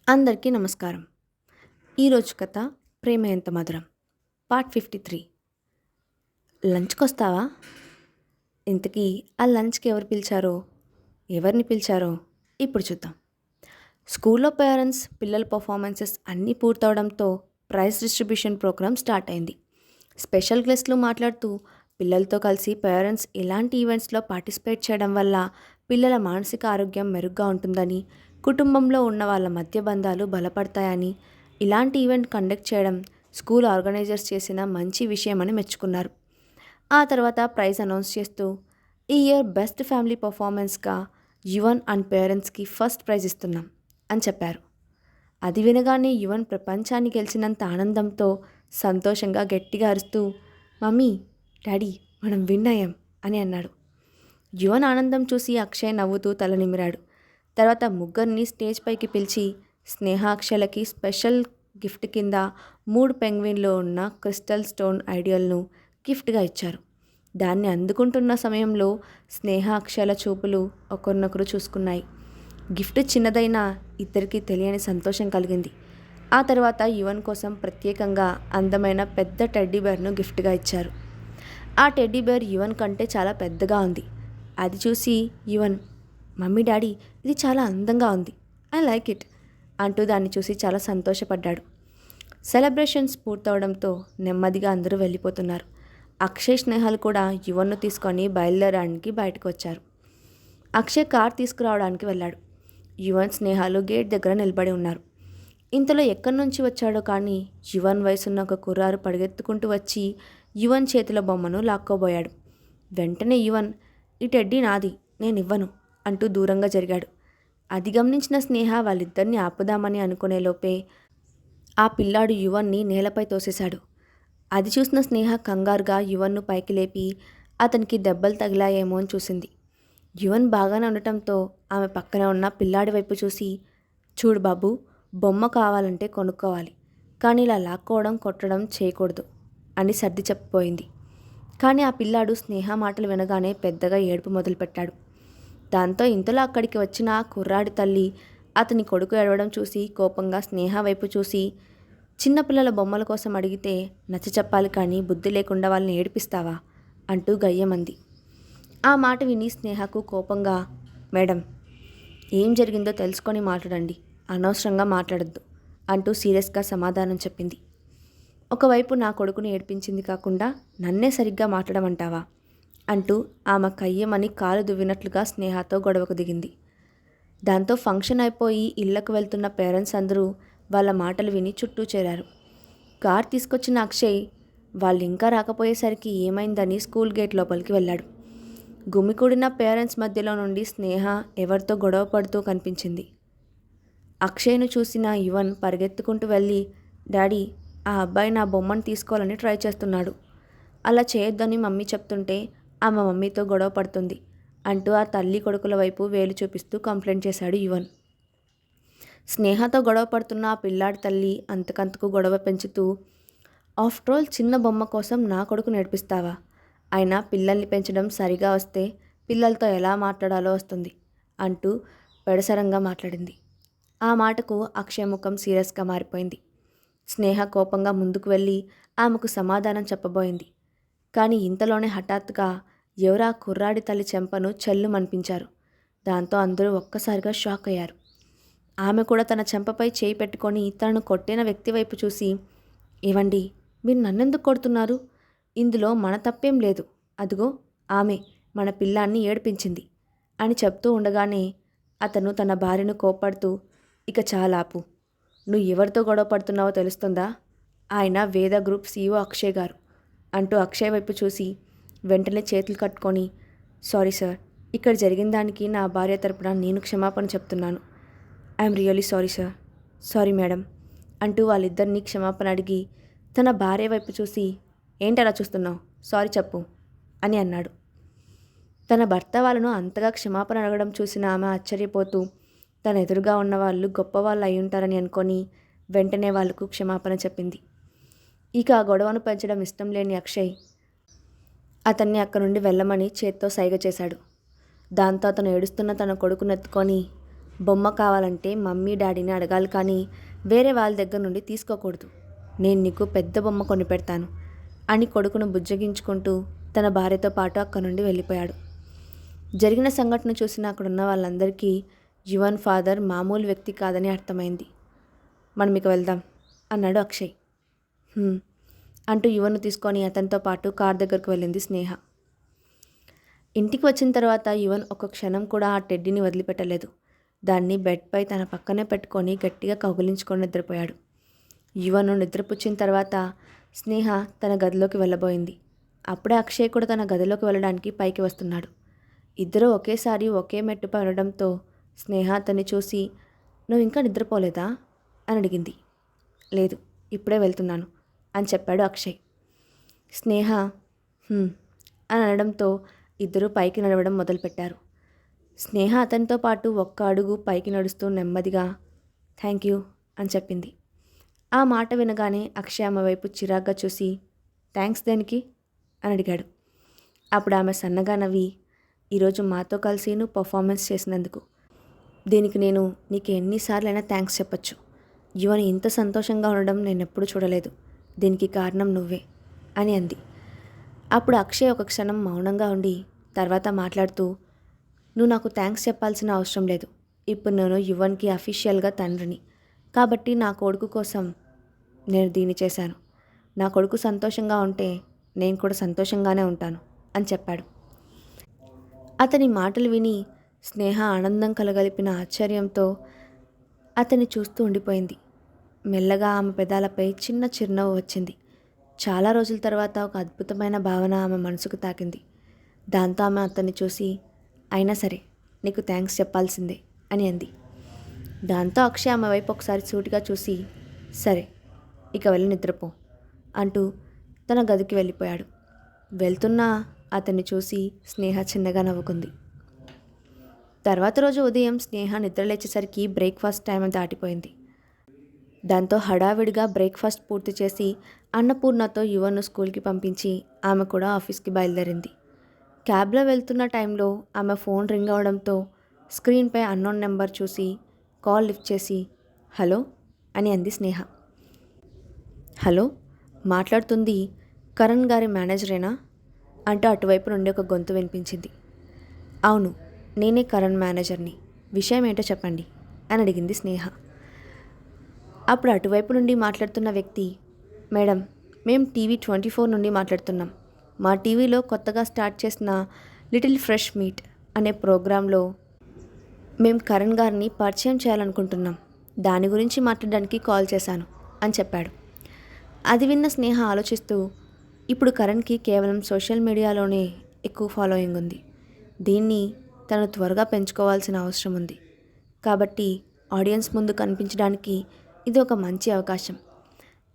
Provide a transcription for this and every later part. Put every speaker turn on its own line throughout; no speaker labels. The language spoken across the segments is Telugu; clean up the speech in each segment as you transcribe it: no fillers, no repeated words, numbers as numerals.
అందరికీ నమస్కారం. ఈరోజు కథ 'ప్రేమ ఎంత మధురం' పార్ట్ 53. లంచ్‌కొస్తావా? ఇంతకీ ఆ లంచ్‌కి ఎవరు పిలిచారో, ఎవరిని పిలిచారో ఇప్పుడు చూద్దాం. స్కూల్లో పేరెంట్స్, పిల్లల పర్ఫార్మెన్సెస్ అన్నీ పూర్తవడంతో ప్రైజ్ డిస్ట్రిబ్యూషన్ ప్రోగ్రామ్ స్టార్ట్ అయింది. స్పెషల్ గెస్ట్లు మాట్లాడుతూ పిల్లలతో కలిసి పేరెంట్స్ ఇలాంటి ఈవెంట్స్లో పార్టిసిపేట్ చేయడం వల్ల పిల్లల మానసిక ఆరోగ్యం మెరుగ్గా ఉంటుందని, కుటుంబంలో ఉన్న వాళ్ళ మధ్య బంధాలు బలపడతాయని, ఇలాంటి ఈవెంట్ కండక్ట్ చేయడం స్కూల్ ఆర్గనైజర్స్ చేసిన మంచి విషయమని మెచ్చుకున్నారు. ఆ తర్వాత ప్రైజ్ అనౌన్స్ చేస్తూ ఈ ఇయర్ బెస్ట్ ఫ్యామిలీ పర్ఫార్మెన్స్గా యువన్ అండ్ పేరెంట్స్కి ఫస్ట్ ప్రైజ్ ఇస్తున్నాం అని చెప్పారు. అది వినగానే యువన్ ప్రపంచాన్ని గెలిచినంత ఆనందంతో సంతోషంగా గట్టిగా అరుస్తూ మమ్మీ, డాడీ, మనం విన్ అయ్యాం అని అన్నాడు. యువన్ ఆనందం చూసి అక్షయ్ నవ్వుతూ తల నిమిరాడు. తర్వాత ముగ్గురిని స్టేజ్ పైకి పిలిచి స్నేహ, అక్షయలకి స్పెషల్ గిఫ్ట్ కింద 3 పెంగ్విన్లో ఉన్న క్రిస్టల్ స్టోన్ ఐడియల్ను గిఫ్ట్గా ఇచ్చారు. దాన్ని అందుకుంటున్న సమయంలో స్నేహ, అక్షయల చూపులు ఒకరినొకరు చూసుకున్నాయి. గిఫ్ట్ చిన్నదైనా ఇద్దరికీ తెలియని సంతోషం కలిగింది. ఆ తర్వాత యువన్ కోసం ప్రత్యేకంగా అందమైన పెద్ద టెడ్డీ బేర్ను గిఫ్ట్గా ఇచ్చారు. ఆ టెడ్డీ బేర్ యువన్ కంటే చాలా పెద్దగా ఉంది. అది చూసి యువన్, మమ్మీ, డాడీ, ఇది చాలా అందంగా ఉంది, ఐ లైక్ ఇట్ అంటూ దాన్ని చూసి చాలా సంతోషపడ్డాడు. సెలబ్రేషన్స్ పూర్తవడంతో నెమ్మదిగా అందరూ వెళ్ళిపోతున్నారు. అక్షయ్, స్నేహాలు కూడా యువన్ను తీసుకొని బయలుదేరడానికి బయటకు వచ్చారు. అక్షయ్ కార్ తీసుకురావడానికి వెళ్ళాడు. యువన్, స్నేహాలు గేట్ దగ్గర నిలబడి ఉన్నారు. ఇంతలో ఎక్కడి నుంచి వచ్చాడో కానీ యువన్ వయసున్న ఒక కుర్రారు పరిగెత్తుకుంటూ వచ్చి యువన్ చేతిల బొమ్మను లాక్కోబోయాడు. వెంటనే యువన్, ఈ టెడ్డీ నాది, నేనివ్వను అంటూ దూరంగా జరిగాడు. అది గమనించిన స్నేహ వాళ్ళిద్దరిని ఆపుదామని అనుకునేలోపే ఆ పిల్లాడు యువన్ని నేలపై తోసేశాడు. అది చూసిన స్నేహ కంగారుగా యువన్ను పైకి లేపి అతనికి దెబ్బలు తగిలాయేమో అని చూసింది. యువన్ బాగానే ఉండటంతో ఆమె పక్కన ఉన్న పిల్లాడి వైపు చూసి, చూడు బాబు, బొమ్మ కావాలంటే కొనుక్కోవాలి, కానీ ఇలా లాక్కోవడం, కొట్టడం చేయకూడదు అని సర్ది చెప్పిపోయింది. కానీ ఆ పిల్లాడు స్నేహ మాటలు వినగానే పెద్దగా ఏడుపు మొదలుపెట్టాడు. దాంతో ఇంతలో అక్కడికి వచ్చిన ఆ కుర్రాడి తల్లి అతని కొడుకు ఏడవడం చూసి కోపంగా స్నేహ వైపు చూసి, చిన్నపిల్లల బొమ్మల కోసం అడిగితే నచ్చ చెప్పాలి కానీ బుద్ధి లేకుండా వాళ్ళని ఏడిపిస్తావా అంటూ గయ్యమంది. ఆ మాట విని స్నేహకు కోపంగా, మేడం, ఏం జరిగిందో తెలుసుకొని మాట్లాడండి, అనవసరంగా మాట్లాడద్దు అంటూ సీరియస్గా సమాధానం చెప్పింది. ఒకవైపు నా కొడుకుని ఏడ్పించింది కాకుండా నన్నే సరిగ్గా మాట్లాడమంటావా అంటూ ఆమె కయ్యమని కాలు దువ్వినట్లుగా స్నేహతో గొడవకు దిగింది. దాంతో ఫంక్షన్ అయిపోయి ఇళ్లకు వెళ్తున్న పేరెంట్స్ అందరూ వాళ్ళ మాటలు విని చుట్టూ చేరారు. కార్ తీసుకొచ్చిన అక్షయ్ వాళ్ళు ఇంకా రాకపోయేసరికి ఏమైందని స్కూల్ గేట్ లోపలికి వెళ్ళాడు. గుమికూడిన పేరెంట్స్ మధ్యలో నుండి స్నేహ ఎవరితో గొడవ పడుతూ కనిపించింది. అక్షయ్ను చూసిన యువన్ పరిగెత్తుకుంటూ వెళ్ళి, డాడీ, ఆ అబ్బాయి నా బొమ్మను తీసుకోవాలని ట్రై చేస్తున్నాడు, అలా చేయొద్దని మమ్మీ చెప్తుంటే ఆమె మమ్మీతో గొడవ పడుతుంది అంటూ ఆ తల్లి కొడుకుల వైపు వేలు చూపిస్తూ కంప్లైంట్ చేశాడు యువన్. స్నేహతో గొడవ పడుతున్న ఆ పిల్లాడి తల్లి అంతకంతకు గొడవ పెంచుతూ, ఆఫ్టర్ ఆల్ చిన్న బొమ్మ కోసం నా కొడుకు నేర్పిస్తావా, అయినా పిల్లల్ని పెంచడం సరిగా వస్తే పిల్లలతో ఎలా మాట్లాడాలో వస్తుంది అంటూ పెడసరంగా మాట్లాడింది. ఆ మాటకు అక్షయ్ ముఖం సీరియస్గా మారిపోయింది. స్నేహ కోపంగా ముందుకు వెళ్ళి ఆమెకు సమాధానం చెప్పబోయింది. కానీ ఇంతలోనే హఠాత్తుగా ఎవరా కుర్రాడి తల్లి చెంపను చెల్లుమనిపించారు. దాంతో అందరూ ఒక్కసారిగా షాక్ అయ్యారు. ఆమె కూడా తన చెంపపై చేయి పెట్టుకొని తనను కొట్టిన వ్యక్తి వైపు చూసి, ఏవండి, మీరు నన్నెందుకు కొడుతున్నారు, ఇందులో మన తప్పేం లేదు, అదిగో ఆమె మన పిల్లాన్ని ఏడిపించింది అని చెప్తూ ఉండగానే అతను తన భార్యను కోప్పడుతూ, ఇక చాలాపు, నువ్వు ఎవరితో గొడవ పడుతున్నావో తెలుస్తుందా, ఆయన వేద గ్రూప్ CEO అక్షయ్ గారు అంటూ అక్షయ్ వైపు చూసి వెంటనే చేతులు కట్టుకొని, సారీ సార్, ఇక్కడ జరిగిన దానికి నా భార్య తరపున నేను క్షమాపణ చెప్తున్నాను, I'm really sorry sir, sorry madam అంటూ వాళ్ళిద్దరినీ క్షమాపణ అడిగి తన భార్య వైపు చూసి, ఏంటలా చూస్తున్నావు, సారీ చెప్పు అని అన్నాడు. తన భర్త వాళ్ళను అంతగా క్షమాపణ అడగడం చూసిన ఆమె ఆశ్చర్యపోతూ తన ఎదురుగా ఉన్న వాళ్ళు గొప్పవాళ్ళు అయి ఉంటారని అనుకొని వెంటనే వాళ్లకు క్షమాపణ చెప్పింది. ఇక ఆ గొడవను పెంచడం ఇష్టం లేని అక్షయ్ అతన్ని అక్కడి నుండి వెళ్ళమని చేత్తో సైగ చేశాడు. దాంతో అతను ఏడుస్తున్న తన కొడుకును ఎత్తుకొని, బొమ్మ కావాలంటే మమ్మీ డాడీని అడగాలి కానీ వేరే వాళ్ళ దగ్గర నుండి తీసుకోకూడదు. నేను నీకు పెద్ద బొమ్మ కొనిపెడతాను అని కొడుకును బుజ్జగించుకుంటూ తన భార్యతో పాటు అక్కడి నుండి వెళ్ళిపోయాడు. జరిగిన సంఘటన చూసిన అక్కడున్న వాళ్ళందరికీ యువన్ ఫాదర్ మామూలు వ్యక్తి కాదని అర్థమైంది. మనం ఇక వెళ్దాం అన్నాడు అక్షయ్. అంటూ యువన్ను తీసుకొని అతనితో పాటు కార్ దగ్గరకు వెళ్ళింది స్నేహ. ఇంటికి వచ్చిన తర్వాత యువన్ ఒక క్షణం కూడా ఆ టెడ్డీని వదిలిపెట్టలేదు. దాన్ని బెడ్పై తన పక్కనే పెట్టుకొని గట్టిగా కౌగిలించుకొని నిద్రపోయాడు. యువన్ను నిద్రపుచ్చిన తర్వాత స్నేహ తన గదిలోకి వెళ్ళబోయింది. అప్పుడే అక్షయ్ కూడా తన గదిలోకి వెళ్ళడానికి పైకి వస్తున్నాడు. ఇద్దరూ ఒకేసారి ఒకే మెట్టుపై ఉండడంతో స్నేహ అతన్ని చూసి, నువ్వు ఇంకా నిద్రపోలేదా అని అడిగింది. లేదు, ఇప్పుడే వెళ్తున్నాను అని చెప్పాడు అక్షయ్. స్నేహ అని అనడంతో ఇద్దరూ పైకి నడవడం మొదలుపెట్టారు. స్నేహ అతనితో పాటు ఒక్క అడుగు పైకి నడుస్తూ నెమ్మదిగా థ్యాంక్ యూ అని చెప్పింది. ఆ మాట వినగానే అక్షయ్ ఆమె వైపు చిరాగ్గా చూసి థ్యాంక్స్ దేనికి అని అడిగాడు. అప్పుడు ఆమె సన్నగా నవ్వి, ఈరోజు మాతో కలిసి నువ్వు పర్ఫార్మెన్స్ చేసినందుకు. దీనికి నేను నీకు ఎన్నిసార్లైనా థ్యాంక్స్ చెప్పచ్చు. యువని ఇంత సంతోషంగా ఉండడం నేను ఎప్పుడూ చూడలేదు. దీనికి కారణం నువ్వే అని అంది. అప్పుడు అక్షయ్ ఒక క్షణం మౌనంగా ఉండి తర్వాత మాట్లాడుతూ, నువ్వు నాకు థ్యాంక్స్ చెప్పాల్సిన అవసరం లేదు. ఇప్పుడు నేను యువన్కి అఫీషియల్గా తండ్రిని కాబట్టి నా కొడుకు కోసం నేను దీన్ని చేశాను. నా కొడుకు సంతోషంగా ఉంటే నేను కూడా సంతోషంగానే ఉంటాను అని చెప్పాడు. అతని మాటలు విని స్నేహ ఆనందం కలగలిపిన ఆశ్చర్యంతో అతన్ని చూస్తూ ఉండిపోయింది. మెల్లగా ఆమె పెదాలపై చిన్న చిరునవ్వు వచ్చింది. చాలా రోజుల తర్వాత ఒక అద్భుతమైన భావన ఆమె మనసుకు తాకింది. దాంతో ఆమె అతన్ని చూసి, అయినా సరే నీకు థ్యాంక్స్ చెప్పాల్సిందే అని అంది. దాంతో అక్షయ్ ఆమె వైపు ఒకసారి సూటిగా చూసి, సరే ఇక వెళ్ళి నిద్రపో అంటూ తన గదికి వెళ్ళిపోయాడు. వెళ్తున్నా అతన్ని చూసి స్నేహ చిన్నగా నవ్వుకుంది. తర్వాత రోజు ఉదయం స్నేహ నిద్రలేచేసరికి బ్రేక్ఫాస్ట్ టైం దాటిపోయింది. దాంతో హడావిడిగా బ్రేక్ఫాస్ట్ పూర్తి చేసి అన్నపూర్ణతో యువన్ను స్కూల్కి పంపించి ఆమె కూడా ఆఫీస్కి బయలుదేరింది. క్యాబ్లో వెళ్తున్న టైంలో ఆమె ఫోన్ రింగ్ అవడంతో స్క్రీన్పై అన్నోన్ నెంబర్ చూసి కాల్ లిఫ్ట్ చేసి హలో అని అంది స్నేహ. హలో, మాట్లాడుతుంది కరణ్ గారి మేనేజరేనా అంటూ అటువైపు నుండి ఒక గొంతు వినిపించింది. అవును, నేనే కరణ్ మేనేజర్ని, విషయం ఏంటో చెప్పండి అని అడిగింది స్నేహ. అప్పుడు అటువైపు నుండి మాట్లాడుతున్న వ్యక్తి, మేడం, మేము టీవీ 24 నుండి మాట్లాడుతున్నాం. మా టీవీలో కొత్తగా స్టార్ట్ చేసిన లిటిల్ ఫ్రెష్ మీట్ అనే ప్రోగ్రాంలో మేము కరణ్ గారిని పరిచయం చేయాలనుకుంటున్నాం. దాని గురించి మాట్లాడడానికి కాల్ చేశాను అని చెప్పాడు. అది విన్న స్నేహ ఆలోచిస్తూ, ఇప్పుడు కరణ్కి కేవలం సోషల్ మీడియాలోనే ఎక్కువ ఫాలోయింగ్ ఉంది. దీన్ని తను త్వరగా పెంచుకోవాల్సిన అవసరం ఉంది. కాబట్టి ఆడియన్స్ ముందు కనిపించడానికి ఇది ఒక మంచి అవకాశం.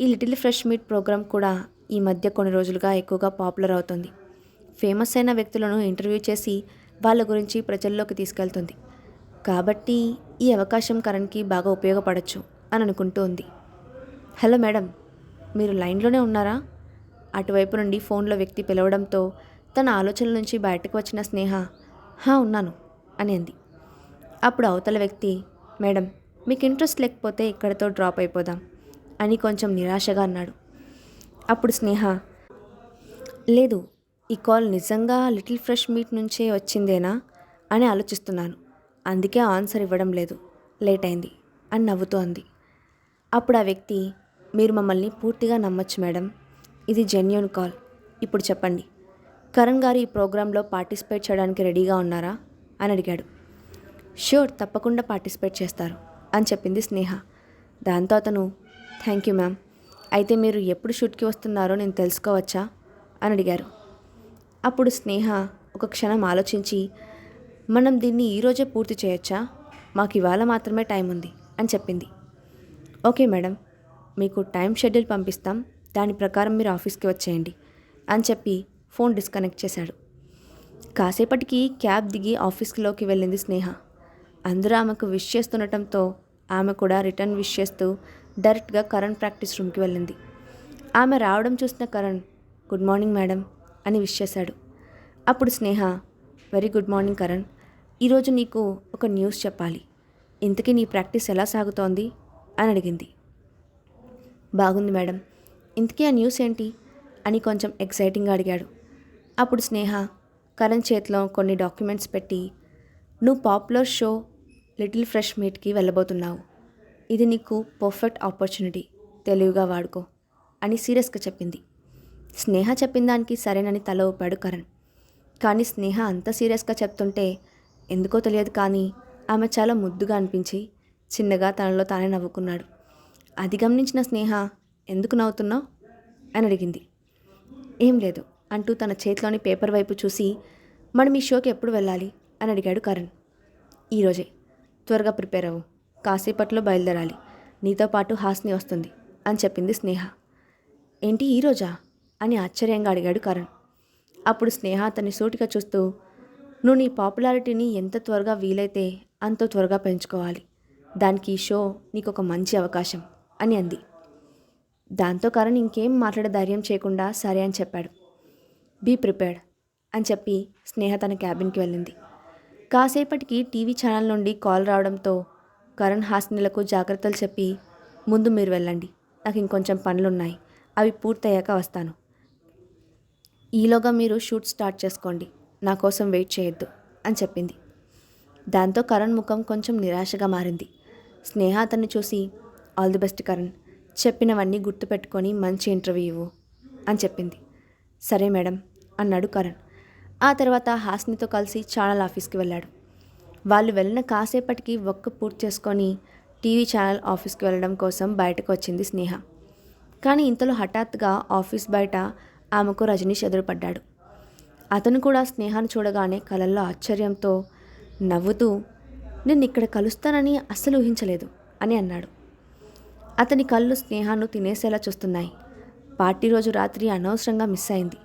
ఈ లిటిల్ ఫ్రెష్ మీట్ ప్రోగ్రాం కూడా ఈ మధ్య కొన్ని రోజులుగా ఎక్కువగా పాపులర్ అవుతుంది. ఫేమస్ అయిన వ్యక్తులను ఇంటర్వ్యూ చేసి వాళ్ళ గురించి ప్రజల్లోకి తీసుకెళ్తుంది. కాబట్టి ఈ అవకాశం కరణ్కి బాగా ఉపయోగపడచ్చు అని అనుకుంటూ ఉంది. హలో మేడం, మీరు లైన్లోనే ఉన్నారా? అటువైపు నుండి ఫోన్లో వ్యక్తి పిలవడంతో తన ఆలోచనల నుంచి బయటకు వచ్చిన స్నేహ ఉన్నాను అని అంది. అప్పుడు అవతల వ్యక్తి, మేడం, మీకు ఇంట్రెస్ట్ లేకపోతే ఇక్కడితో డ్రాప్ అయిపోదాం అని కొంచెం నిరాశగా అన్నాడు. అప్పుడు స్నేహ, లేదు, ఈ కాల్ నిజంగా లిటిల్ ఫ్రెష్ మీట్ నుంచే వచ్చిందేనా అని ఆలోచిస్తున్నాను. అందుకే ఆన్సర్ ఇవ్వడం లేదు, లేట్ అయింది అని నవ్వుతూ అంది. అప్పుడు ఆ వ్యక్తి, మీరు మమ్మల్ని పూర్తిగా నమ్మొచ్చు మేడం, ఇది జెన్యూన్ కాల్. ఇప్పుడు చెప్పండి, కరణ్ గారు ఈ ప్రోగ్రాంలో పార్టిసిపేట్ చేయడానికి రెడీగా ఉన్నారా అని అడిగాడు. ష్యూర్, తప్పకుండా పార్టిసిపేట్ చేస్తారు అని చెప్పింది స్నేహ. దాంతో అతను, థ్యాంక్ యూ మ్యామ్, అయితే మీరు ఎప్పుడు షూట్కి వస్తున్నారో నేను తెలుసుకోవచ్చా అని అడిగారు. అప్పుడు స్నేహ ఒక క్షణం ఆలోచించి, మనం దీన్ని ఈరోజే పూర్తి చేయొచ్చా? మాకు ఇవాళ మాత్రమే టైం ఉంది అని చెప్పింది. ఓకే మేడం, మీకు టైం షెడ్యూల్ పంపిస్తాం, దాని ప్రకారం మీరు ఆఫీస్కి వచ్చేయండి అని చెప్పి ఫోన్ డిస్కనెక్ట్ చేశాడు. కాసేపటికి క్యాబ్ దిగి ఆఫీస్లోకి వెళ్ళింది స్నేహ. అందరూ ఆమెకు విష్ చేస్తుండటంతో ఆమె కూడా రిటర్న్ విష్ చేస్తూ డైరెక్ట్గా కరణ్ ప్రాక్టీస్ రూమ్కి వెళ్ళింది. ఆమె రావడం చూసిన కరణ్, గుడ్ మార్నింగ్ మేడం అని విష్ చేశాడు. అప్పుడు స్నేహ, వెరీ గుడ్ మార్నింగ్ కరణ్, ఈరోజు నీకు ఒక న్యూస్ చెప్పాలి. ఇంతకీ నీ ప్రాక్టీస్ ఎలా సాగుతోంది అని అడిగింది. బాగుంది మేడం. ఇంతకీ ఆ న్యూస్ ఏంటి అని కొంచెం ఎక్సైటింగ్గా అడిగాడు. అప్పుడు స్నేహ కరణ్ చేతిలో కొన్ని డాక్యుమెంట్స్ పెట్టి, నువ్వు పాపులర్ షో లిటిల్ ఫ్రెష్ మీట్కి వెళ్ళబోతున్నావు. ఇది నీకు పర్ఫెక్ట్ ఆపర్చునిటీ, తెలివిగా వాడుకో అని సీరియస్గా చెప్పింది. స్నేహ చెప్పిన దానికి సరేనని తల ఊపాడు కరణ్. కానీ స్నేహ అంత సీరియస్గా చెప్తుంటే ఎందుకో తెలియదు కానీ ఆమె చాలా ముద్దుగా అనిపించి చిన్నగా తనలో తానే నవ్వుకున్నాడు. అది గమనించిన స్నేహ, ఎందుకు నవ్వుతున్నావు అని అడిగింది. ఏం లేదు అంటూ తన చేతిలోని పేపర్ వైపు చూసి, మనం ఈ షోకి ఎప్పుడు వెళ్ళాలి అని అడిగాడు కరణ్. ఈరోజే. త్వరగా ప్రిపేర్ అవ్వు, కాసేపట్లో బయలుదేరాలి. నీతో పాటు హాస్ని వస్తుంది అని చెప్పింది స్నేహ. ఏంటి ఈరోజా అని ఆశ్చర్యంగా అడిగాడు కరణ్. అప్పుడు స్నేహ అతన్ని సూటిగా చూస్తూ, నువ్వు నీ పాపులారిటీని ఎంత త్వరగా వీలైతే అంత త్వరగా పెంచుకోవాలి. దానికి ఈ షో నీకు ఒక మంచి అవకాశం అని అంది. దాంతో కరణ్ ఇంకేం మాట్లాడే ధైర్యం చేయకుండా సరే అని చెప్పాడు. బీ ప్రిపేర్డ్ అని చెప్పి స్నేహ తన క్యాబిన్కి వెళ్ళింది. కాసేపటికి టీవీ ఛానల్ నుండి కాల్ రావడంతో కరణ్ హాస్నిలకు జాగ్రత్తలు చెప్పి, ముందు మీరు వెళ్ళండి, నాకు ఇంకొంచెం పనులున్నాయి, అవి పూర్తయ్యాక వస్తాను. ఈలోగా మీరు షూట్ స్టార్ట్ చేసుకోండి, నా కోసం వెయిట్ చేయొద్దు అని చెప్పింది. దాంతో కరణ్ ముఖం కొంచెం నిరాశగా మారింది. స్నేహ అతన్ని చూసి, ఆల్ ది బెస్ట్ కరణ్, చెప్పినవన్నీ గుర్తుపెట్టుకొని మంచి ఇంటర్వ్యూ ఇవ్వు అని చెప్పింది. సరే మేడం అన్నాడు కరణ్. ఆ తర్వాత హాస్నితో కలిసి ఛానల్ ఆఫీస్కి వెళ్ళాడు. వాళ్ళు వెళ్ళిన కాసేపటికి వర్క్ పూర్తి చేసుకొని టీవీ ఛానల్ ఆఫీస్కి వెళ్ళడం కోసం బయటకు వచ్చింది స్నేహ. కానీ ఇంతలో హఠాత్తుగా ఆఫీస్ బయట ఆమెకు రజనీష్ ఎదురుపడ్డాడు. అతను కూడా స్నేహాన్ని చూడగానే కళ్ళల్లో ఆశ్చర్యంతో నవ్వుతూ, నేను ఇక్కడ కలుస్తానని అస్సలు ఊహించలేదు అని అన్నాడు. అతని కళ్ళు స్నేహాన్ని తినేసేలా చూస్తున్నాయి. పార్టీ రోజు రాత్రి అనవసరంగా మిస్ అయింది,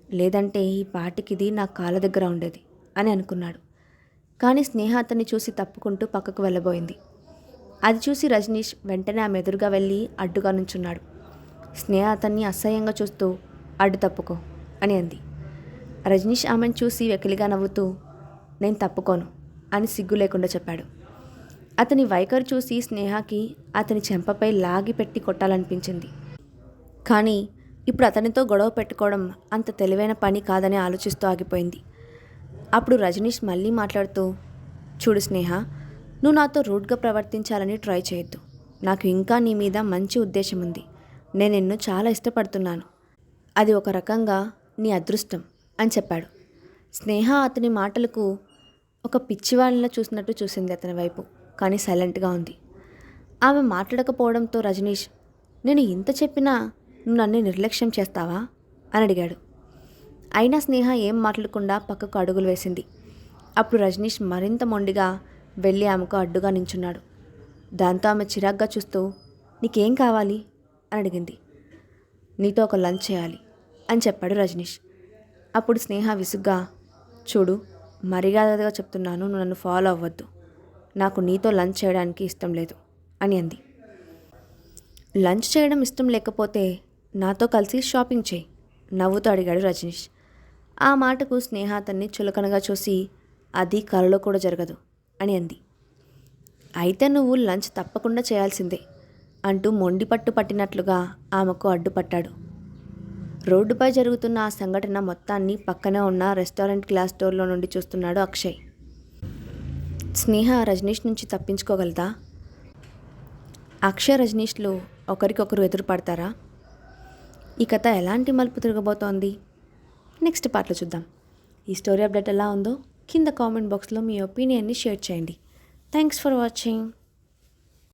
లేదంటే ఈ పార్టీకిది నా కాళ్ళ దగ్గర ఉండేది అని అనుకున్నాడు. కానీ స్నేహ అతన్ని చూసి తప్పుకుంటూ పక్కకు వెళ్ళబోయింది. అది చూసి రజనీష్ వెంటనే ఆమె ఎదురుగా వెళ్ళి అడ్డుగా నుంచున్నాడు. స్నేహ అతన్ని అసహ్యంగా చూస్తూ, అడ్డు తప్పుకో అని అంది. రజనీష్ ఆమెను చూసి వెకిలిగా నవ్వుతూ, నేను తప్పుకోను అని సిగ్గు లేకుండా చెప్పాడు. అతని వైఖరి చూసి స్నేహకి అతని చెంపపై లాగి పెట్టి కొట్టాలనిపించింది. కానీ ఇప్పుడు అతనితో గొడవ పెట్టుకోవడం అంత తెలివైన పని కాదని ఆలోచిస్తూ ఆగిపోయింది. అప్పుడు రజనీష్ మళ్ళీ మాట్లాడుతూ, చూడు స్నేహ, నువ్వు నాతో రూడ్గా ప్రవర్తించాలని ట్రై చేయొద్దు. నాకు ఇంకా నీ మీద మంచి ఉద్దేశం ఉంది. నేను నిన్ను చాలా ఇష్టపడుతున్నాను. అది ఒక రకంగా నీ అదృష్టం అని చెప్పాడు. స్నేహ అతని మాటలకు ఒక పిచ్చివాళ్ళలా చూసినట్టు చూసింది అతని వైపు. కానీ సైలెంట్గా ఉంది. ఆమె మాట్లాడకపోవడంతో రజనీష్, నేను ఇంత చెప్పినా నువ్వు నన్ను నిర్లక్ష్యం చేస్తావా అని అడిగాడు. అయినా స్నేహ ఏం మాట్లాడకుండా పక్కకు అడుగులు వేసింది. అప్పుడు రజనీష్ మరింత మొండిగా వెళ్ళి ఆమెకు అడ్డుగా నించున్నాడు. దాంతో ఆమె చిరాగ్గా చూస్తూ, నీకేం కావాలి అని అడిగింది. నీతో ఒక లంచ్ చేయాలి అని చెప్పాడు రజనీష్. అప్పుడు స్నేహ విసుగ్గా, చూడు, మర్యాదగా చెప్తున్నాను, నువ్వు నన్ను ఫాలో అవ్వద్దు. నాకు నీతో లంచ్ చేయడానికి ఇష్టం లేదు అని అంది. లంచ్ చేయడం ఇష్టం లేకపోతే నాతో కలిసి షాపింగ్ చేయి నవ్వుతూ అడిగాడు రజనీష్. ఆ మాటకు స్నేహ అతన్ని చులకనగా చూసి, అది కలలో కూడా జరగదు అని అంది. అయితే నువ్వు లంచ్ తప్పకుండా చేయాల్సిందే అంటూ మొండి పట్టు పట్టినట్లుగా ఆమెకు అడ్డుపట్టాడు. రోడ్డుపై జరుగుతున్న ఆ సంఘటన మొత్తాన్ని పక్కనే ఉన్న రెస్టారెంట్ గ్లాస్ డోర్లో నుండి చూస్తున్నాడు అక్షయ్. స్నేహ రజనీష్ నుంచి తప్పించుకోగలదా? అక్షయ్ రజనీష్లు ఒకరికొకరు ఎదురుపడతారా? ఈ కథ ఎలాంటి మలుపు తిరగబోతోంది? నెక్స్ట్ పార్ట్లో చూద్దాం. ఈ స్టోరీ అప్డేట్ ఎలా ఉందో కింద కామెంట్ బాక్స్లో మీ ఒపీనియన్ని షేర్ చేయండి. Thanks for watching.